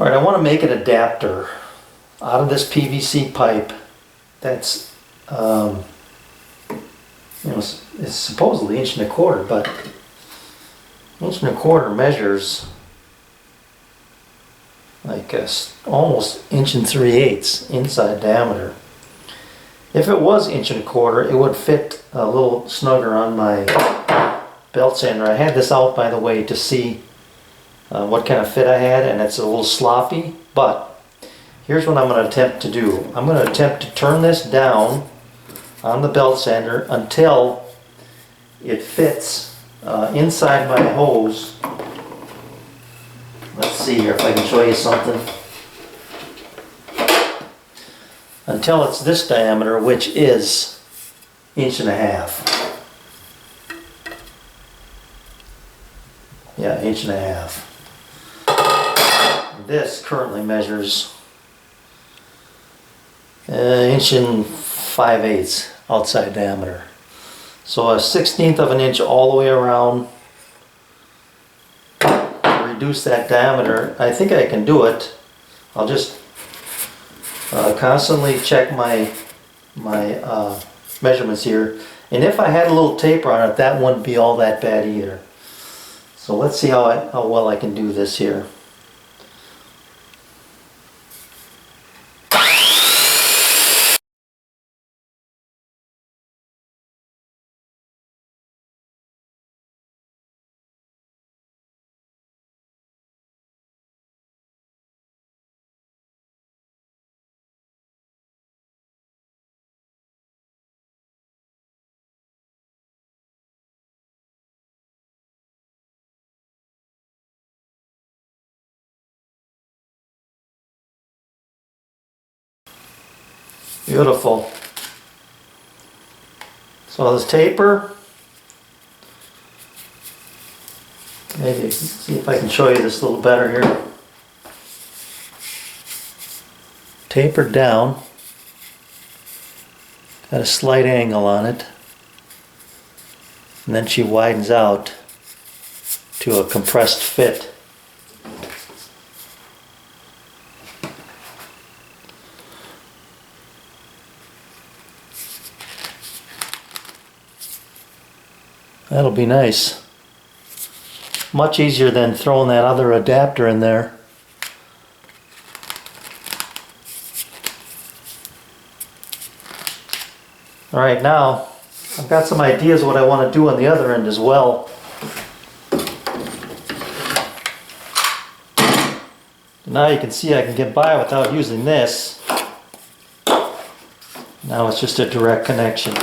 All right, I want to make an adapter out of this PVC pipe that's, it's supposedly 1.25 inches, but 1.25 inches measures like almost 1 3/8 inside diameter. If it was 1.25 inches, it would fit a little snugger on my belt sander. I had this out, by the way, to see what kind of fit I had, and it's a little sloppy, but here's what I'm going to attempt to do. I'm going to attempt to turn this down on the belt sander until it fits inside my hose. Let's see here if I can show you something. Until it's this diameter, which is 1.5 inches. Yeah, 1.5 inches. This currently measures 1 5/8 inches outside diameter. So a 1/16 of an inch all the way around. To reduce that diameter, I think I can do it. I'll just constantly check my measurements here. And if I had a little taper on it, that wouldn't be all that bad either. So let's see how well I can do this here. Beautiful. So this taper, maybe see if I can show you this a little better here. Tapered down, got a slight angle on it, and then she widens out to a compressed fit. That'll be nice. Much easier than throwing that other adapter in there. Alright, now I've got some ideas what I want to do on the other end as well. Now you can see I can get by without using this. Now it's just a direct connection.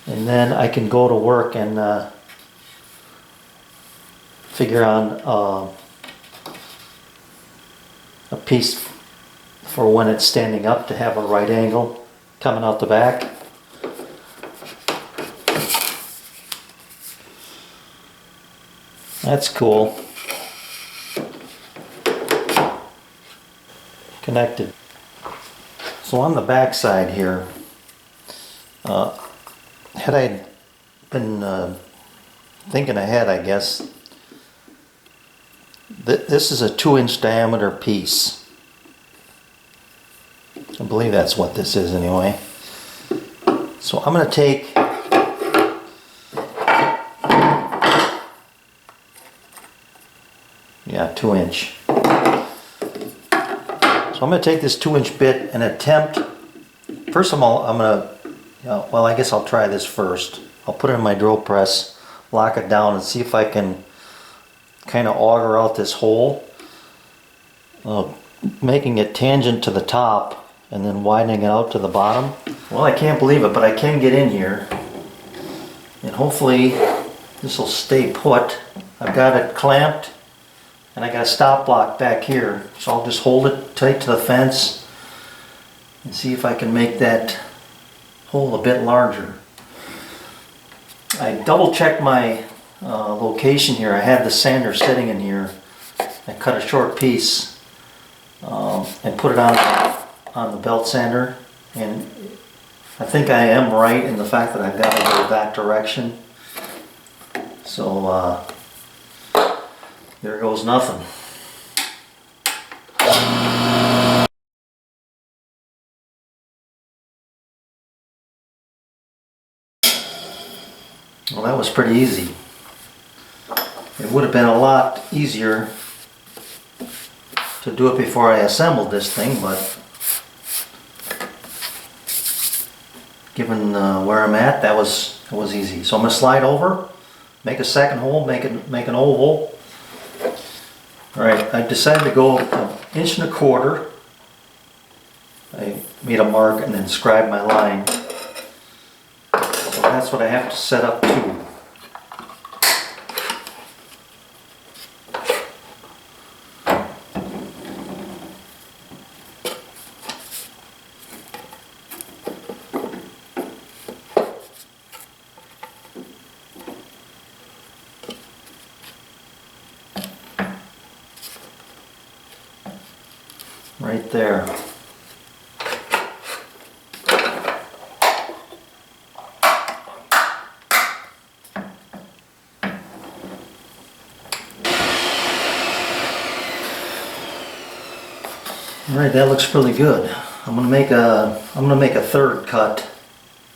And then I can go to work and figure on a piece for when it's standing up to have a right angle coming out the back. That's cool. Connected. So on the back side here, had I been thinking ahead, I guess, this is a 2-inch diameter piece. I believe that's what this is anyway. So I'm going to take yeah, 2-inch. So I'm going to take this 2-inch bit and attempt, first of all, I'm going to, well, I guess I'll try this first. I'll put it in my drill press, lock it down, and see if I can kind of auger out this hole, making it tangent to the top and then widening it out to the bottom. Well, I can't believe it, but I can get in here, and hopefully this will stay put. I've got it clamped, and I got a stop block back here, so I'll just hold it tight to the fence and see if I can make that hole a bit larger. I double checked my location here. I had the sander sitting in here. I cut a short piece and put it on the belt sander, and I think I am right in the fact that I've got to go that direction. So There goes nothing. Well, that was pretty easy. It would have been a lot easier to do it before I assembled this thing, but given where I'm at, that was easy. So I'm gonna slide over, make a second hole, make an oval. All right, I decided to go 1.25 inches. I made a mark and then scribed my line. So that's what I have to set up to. Right there. All right, that looks really good. I'm gonna make a third cut,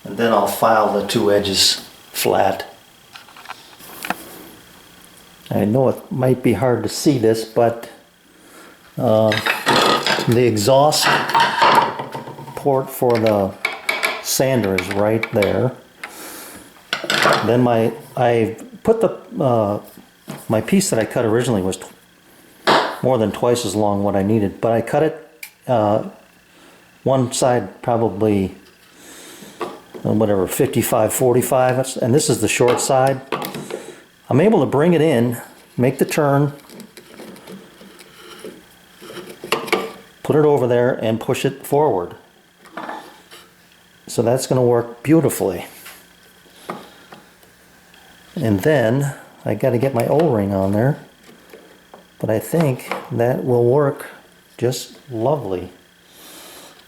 and then I'll file the two edges flat. I know it might be hard to see this, but the exhaust port for the sander is right there. Then I put the my piece that I cut originally was more than twice as long what I needed, but I cut it one side probably whatever 55-45, and this is the short side. I'm able to bring it in, make the turn, put it over there and push it forward. So that's going to work beautifully. And then I got to get my O-ring on there, but I think that will work just lovely.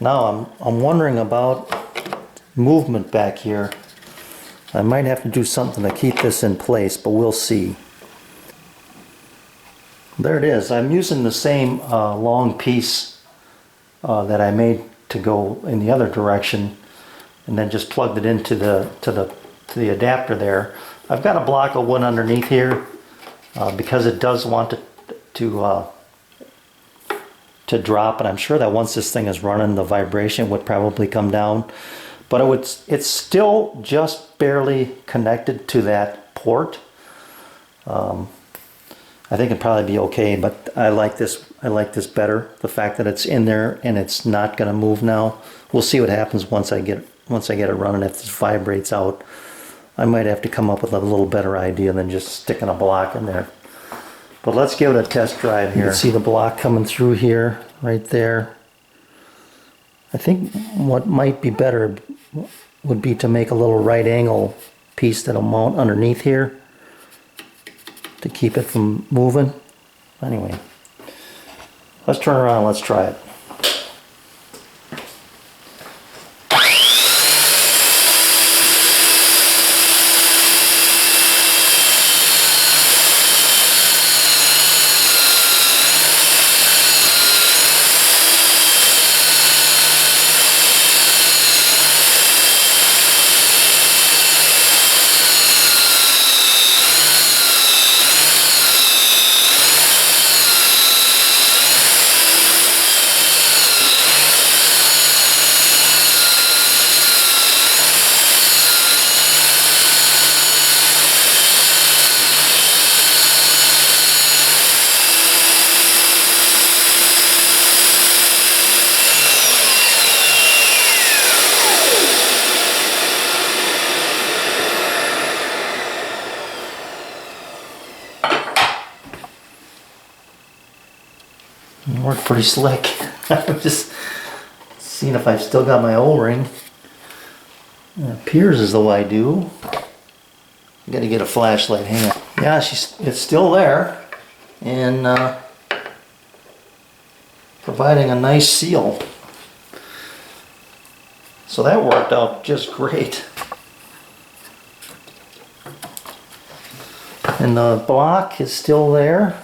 Now I'm wondering about movement back here. I might have to do something to keep this in place, but we'll see. There it is. I'm using the same long piece that I made to go in the other direction, and then just plugged it into the adapter there. I've got a block of wood underneath here because it does want to drop, and I'm sure that once this thing is running, the vibration would probably come down. But it's still just barely connected to that port. I think it'd probably be okay, but I like this better. The fact that it's in there and it's not going to move now. We'll see what happens once I get it running. If this vibrates out, I might have to come up with a little better idea than just sticking a block in there. But let's give it a test drive here. You can see the block coming through here, right there. I think what might be better would be to make a little right angle piece that'll mount underneath here to keep it from moving. Anyway, let's turn around and let's try it. It worked pretty slick. I'm just seeing if I've still got my O-ring. It appears as though I do. I gotta get a flashlight. Hang on. Yeah, it's still there, and providing a nice seal. So that worked out just great. And the block is still there.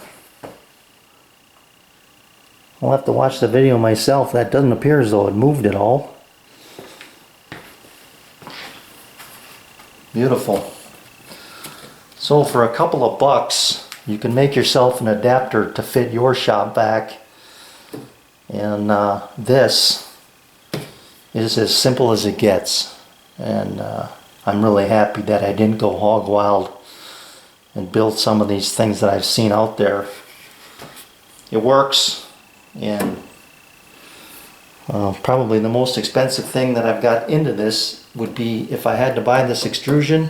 I'll have to watch the video myself. That doesn't appear as though it moved at all. Beautiful. So for a couple of bucks, you can make yourself an adapter to fit your shop vac. And this is as simple as it gets. And I'm really happy that I didn't go hog wild and build some of these things that I've seen out there. It works, and probably the most expensive thing that I've got into this would be if I had to buy this extrusion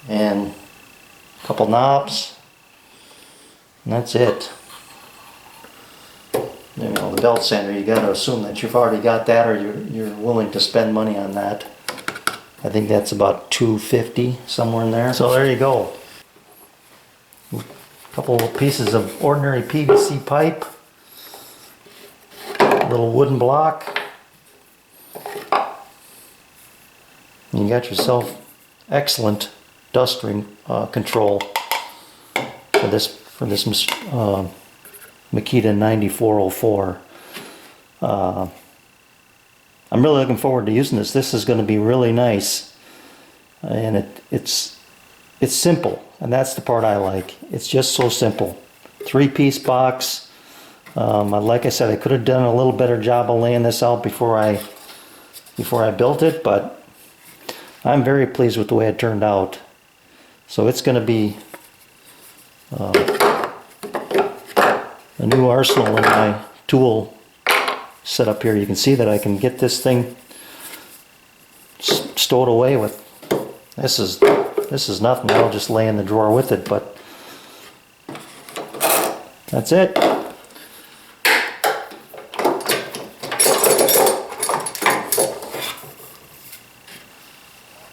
and a couple knobs, and that's it. You know, the belt sander, you got to assume that you've already got that, or you're willing to spend money on that. I think that's about $250, somewhere in there. So there you go. A couple of pieces of ordinary PVC pipe, a little wooden block. You got yourself excellent dust ring control for this Makita 9404. I'm really looking forward to using this. This is going to be really nice, and it's simple, and that's the part I like. It's just so simple. 3-piece box. Like I said, I could have done a little better job of laying this out before I built it, but I'm very pleased with the way it turned out. So it's going to be a new arsenal in my tool set up here. You can see that I can get this thing stowed away with. This is nothing. I'll just lay in the drawer with it, but that's it.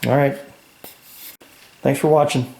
All right. Thanks for watching.